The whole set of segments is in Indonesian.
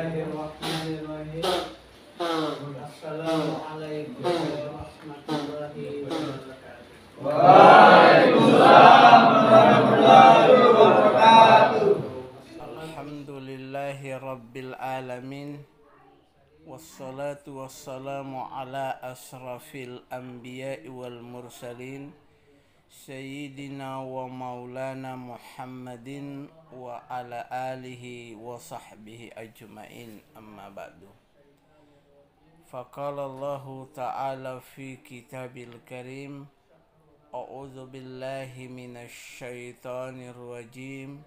Bismillahirrahmanirrahim. Assalamualaikum warahmatullahi wabarakatuh. Waalaikumsalam warahmatullahi wabarakatuh. Alhamdulillahi rabbil alamin. Wassalatu wassalamu ala asrafil anbiya'i wal mursalin Sayyidina wa maulana Muhammadin wa ala alihi wa sahbihi ajma'in, amma ba'du. Faqala Allahu ta'ala fi kitabil karim, a'udzu billahi minasy syaithanir rajim.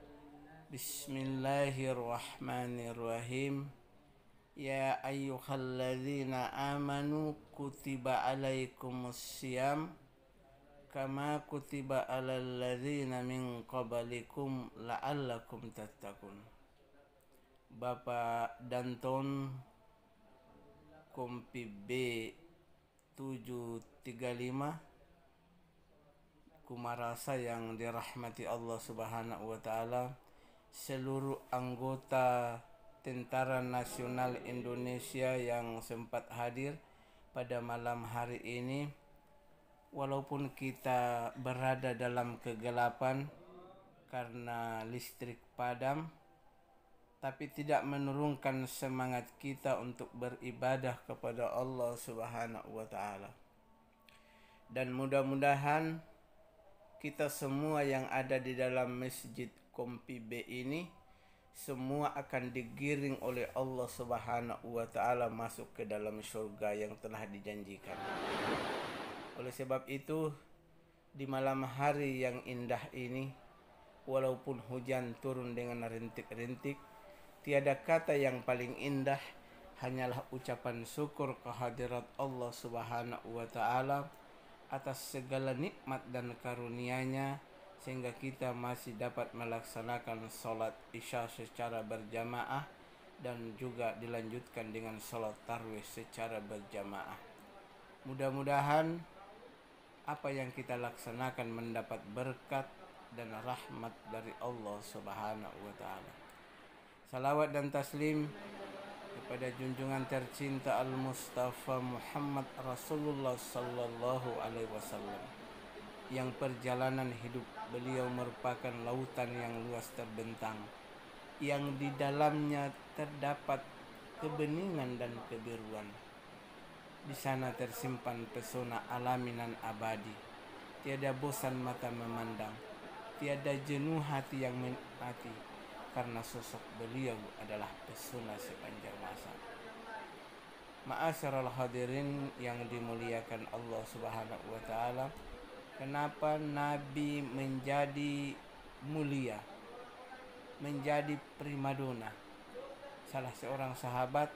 Bismillahirrahmanirrahim. Ya ayyuhalladzina amanu kutiba alaikumussyam kama kutiba alal ladzina min qablikum la'allakum tattaqun. Bapak Danton Kompi B 735, Kumarasa yang dirahmati Allah Subhanahu wa taala, seluruh anggota Tentara Nasional Indonesia yang sempat hadir pada malam hari ini. Walaupun kita berada dalam kegelapan karena listrik padam, tapi tidak menurunkan semangat kita untuk beribadah kepada Allah Subhanahu wa taala. Dan mudah-mudahan kita semua yang ada di dalam Masjid Kompi B ini semua akan digiring oleh Allah Subhanahu wa taala masuk ke dalam surga yang telah dijanjikan. Oleh sebab itu, di malam hari yang indah ini, walaupun hujan turun dengan rintik-rintik, tiada kata yang paling indah, hanyalah ucapan syukur kehadirat Allah Subhanahu wa taala atas segala nikmat dan karunia-Nya, sehingga kita masih dapat melaksanakan sholat isya secara berjamaah dan juga dilanjutkan dengan sholat tarawih secara berjamaah. Mudah-mudahan apa yang kita laksanakan mendapat berkat dan rahmat dari Allah Subhanahu wa taala. Salawat dan taslim kepada junjungan tercinta Al-Mustafa Muhammad Rasulullah sallallahu alaihi wasallam, yang perjalanan hidup beliau merupakan lautan yang luas terbentang, yang di dalamnya terdapat kebeningan dan kebiruan. Di sana tersimpan pesona alami nan abadi, tiada bosan mata memandang, tiada jenuh hati yang menikmati, karena sosok beliau adalah pesona sepanjang masa. Ma'asyiral hadirin yang dimuliakan Allah Subhanahu wa taala, kenapa Nabi menjadi mulia, menjadi primadona? Salah seorang sahabat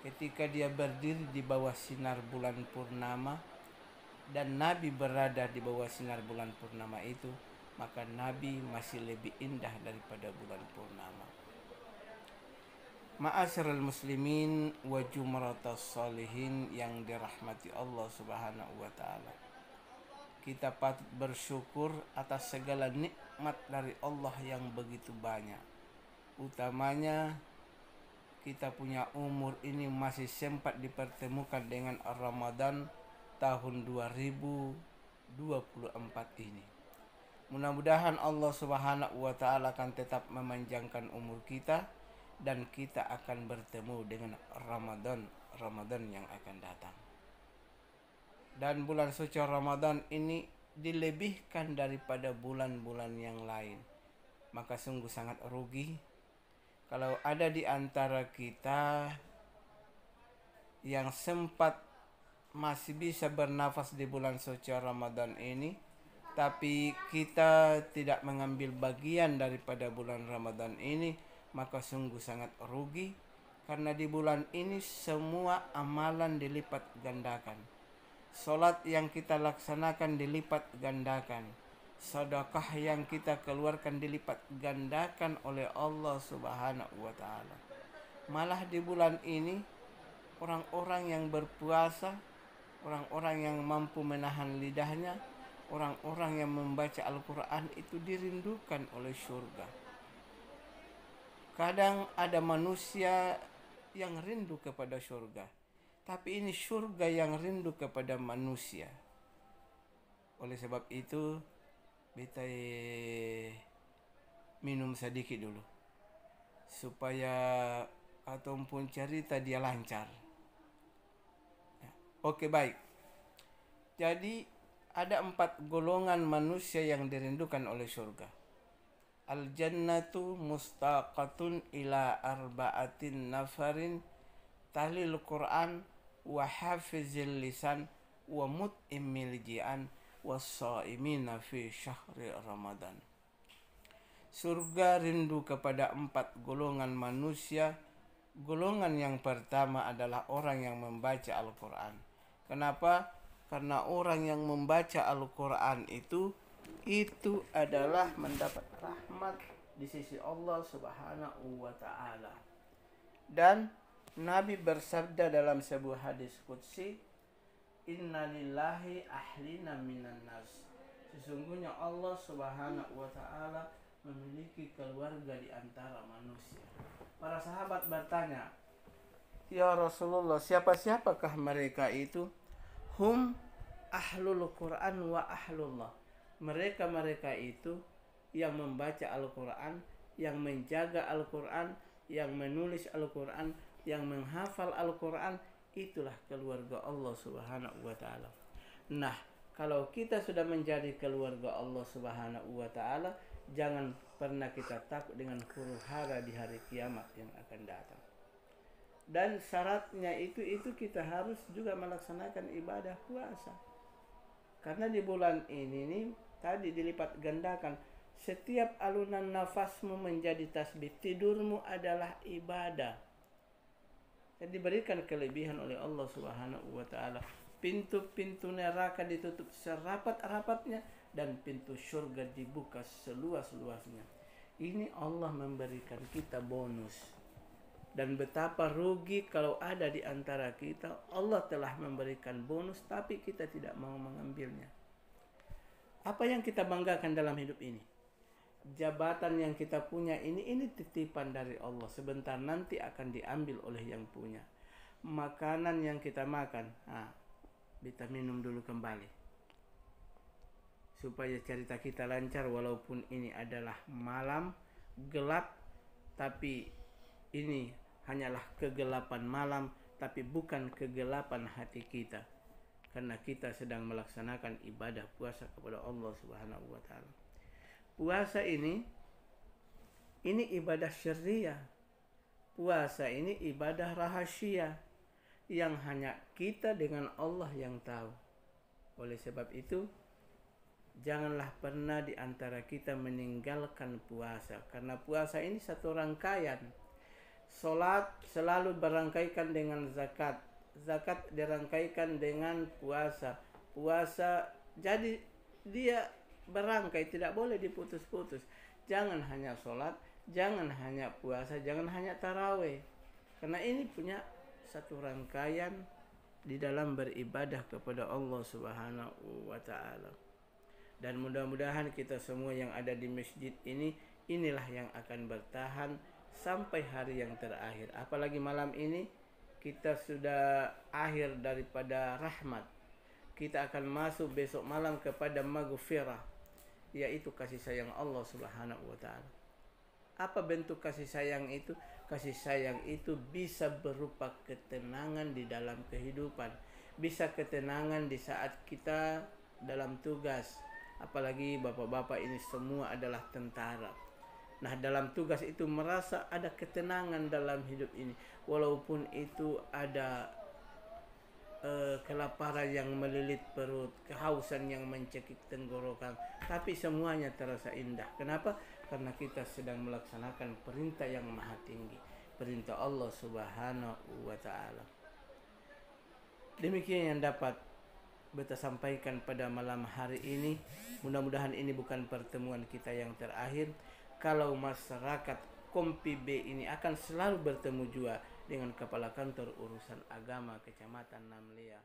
ketika dia berdiri di bawah sinar bulan purnama dan Nabi berada di bawah sinar bulan purnama itu, maka Nabi masih lebih indah daripada bulan purnama. Ma'asyiral muslimin wa jumratas sholihin yang dirahmati Allah Subhanahu wa taala, kita patut bersyukur atas segala nikmat dari Allah yang begitu banyak. Utamanya kita punya umur ini masih sempat dipertemukan dengan Ramadan tahun 2024 ini. Mudah-mudahan Allah Subhanahu wa taala akan tetap memanjangkan umur kita dan kita akan bertemu dengan Ramadan yang akan datang. Dan bulan suci Ramadan ini dilebihkan daripada bulan-bulan yang lain. Maka sungguh sangat rugi kalau ada di antara kita yang sempat masih bisa bernafas di bulan suci Ramadan ini, tapi kita tidak mengambil bagian daripada bulan Ramadan ini, maka sungguh sangat rugi, karena di bulan ini semua amalan dilipat gandakan. Salat yang kita laksanakan dilipat gandakan, sedekah yang kita keluarkan dilipat gandakan oleh Allah Subhanahu wa taala. Malah di bulan ini orang-orang yang berpuasa, orang-orang yang mampu menahan lidahnya, orang-orang yang membaca Al-Quran itu dirindukan oleh surga. Kadang ada manusia yang rindu kepada surga, tapi ini surga yang rindu kepada manusia. Oleh sebab itu, beta minum sedikit dulu supaya ataupun cerita dia lancar. Oke, baik. Jadi ada 4 golongan manusia yang dirindukan oleh surga. Al-jannatu mustaqatun ila arba'atin nafarin tahlil Quran wa hafizil lisan wa mut'imil ji'an was-shaimina fi syahri Ramadan. Surga rindu kepada 4 golongan manusia. Golongan yang pertama adalah orang yang membaca Al-Quran. Kenapa? Karena orang yang membaca Al-Quran itu adalah mendapat rahmat di sisi Allah Subhanahu wa Ta'ala. Dan Nabi bersabda dalam sebuah hadis qudsi, "Inna lillahi ahlina minan nas." Sesungguhnya Allah Subhanahu wa Ta'ala memiliki keluarga di antara manusia. Para sahabat bertanya, "Ya Rasulullah, siapa-siapakah mereka itu?" Hum ahlul Quran wa ahlullah. Mereka itu yang membaca Al-Quran, yang menjaga Al-Quran, yang menulis Al-Quran, yang menghafal Al-Quran, itulah keluarga Allah Subhanahu wa Ta'ala. Nah, kalau kita sudah menjadi keluarga Allah Subhanahu wa Ta'ala, jangan pernah kita takut dengan huru-hara di hari kiamat yang akan datang. Dan syaratnya itu kita harus juga melaksanakan ibadah puasa. Karena di bulan ini nih tadi dilipat gandakan, setiap alunan nafasmu menjadi tasbih, tidurmu adalah ibadah. Dan diberikan kelebihan oleh Allah Subhanahu wa Ta'ala. Pintu-pintu neraka ditutup serapat-rapatnya dan pintu surga dibuka seluas-luasnya. Ini Allah memberikan kita bonus. Dan betapa rugi kalau ada di antara kita, Allah telah memberikan bonus tapi kita tidak mau mengambilnya. Apa yang kita banggakan dalam hidup ini? Jabatan yang kita punya ini titipan dari Allah. Sebentar nanti akan diambil oleh yang punya. Makanan yang kita makan, kita minum dulu kembali. Supaya cerita kita lancar, walaupun ini adalah malam gelap, tapi ini hanyalah kegelapan malam, tapi bukan kegelapan hati kita. Karena kita sedang melaksanakan ibadah puasa kepada Allah Subhanahu wa Ta'ala. Puasa ini ibadah syariah. Puasa ini ibadah rahasia yang hanya kita dengan Allah yang tahu. Oleh sebab itu, janganlah pernah di antara kita meninggalkan puasa. Karena puasa ini satu rangkaian. Salat selalu berangkaikan dengan zakat. Zakat dirangkaikan dengan puasa. Puasa jadi dia berangkai, tidak boleh diputus-putus. Jangan hanya salat, jangan hanya puasa, jangan hanya tarawih. Karena ini punya satu rangkaian di dalam beribadah kepada Allah Subhanahu wa Ta'ala. Dan mudah-mudahan kita semua yang ada di masjid ini, inilah yang akan bertahan sampai hari yang terakhir. Apalagi malam ini kita sudah akhir daripada rahmat. Kita akan masuk besok malam kepada maghfirah, yaitu kasih sayang Allah Subhanahu wa Ta'ala. Apa bentuk kasih sayang itu? Kasih sayang itu bisa berupa ketenangan di dalam kehidupan, bisa ketenangan di saat kita dalam tugas. Apalagi bapak-bapak ini semua adalah tentara. Nah, dalam tugas itu merasa ada ketenangan dalam hidup ini. Walaupun itu ada kelaparan yang melilit perut, kehausan yang mencekik tenggorokan, tapi semuanya terasa indah. Kenapa? Karena kita sedang melaksanakan perintah yang maha tinggi, perintah Allah Subhanahu wa Ta'ala. Demikian yang dapat beta sampaikan pada malam hari ini. Mudah-mudahan ini bukan pertemuan kita yang terakhir. Kalau masyarakat Kompi B ini akan selalu bertemu juga dengan Kepala Kantor Urusan Agama Kecamatan Namlia.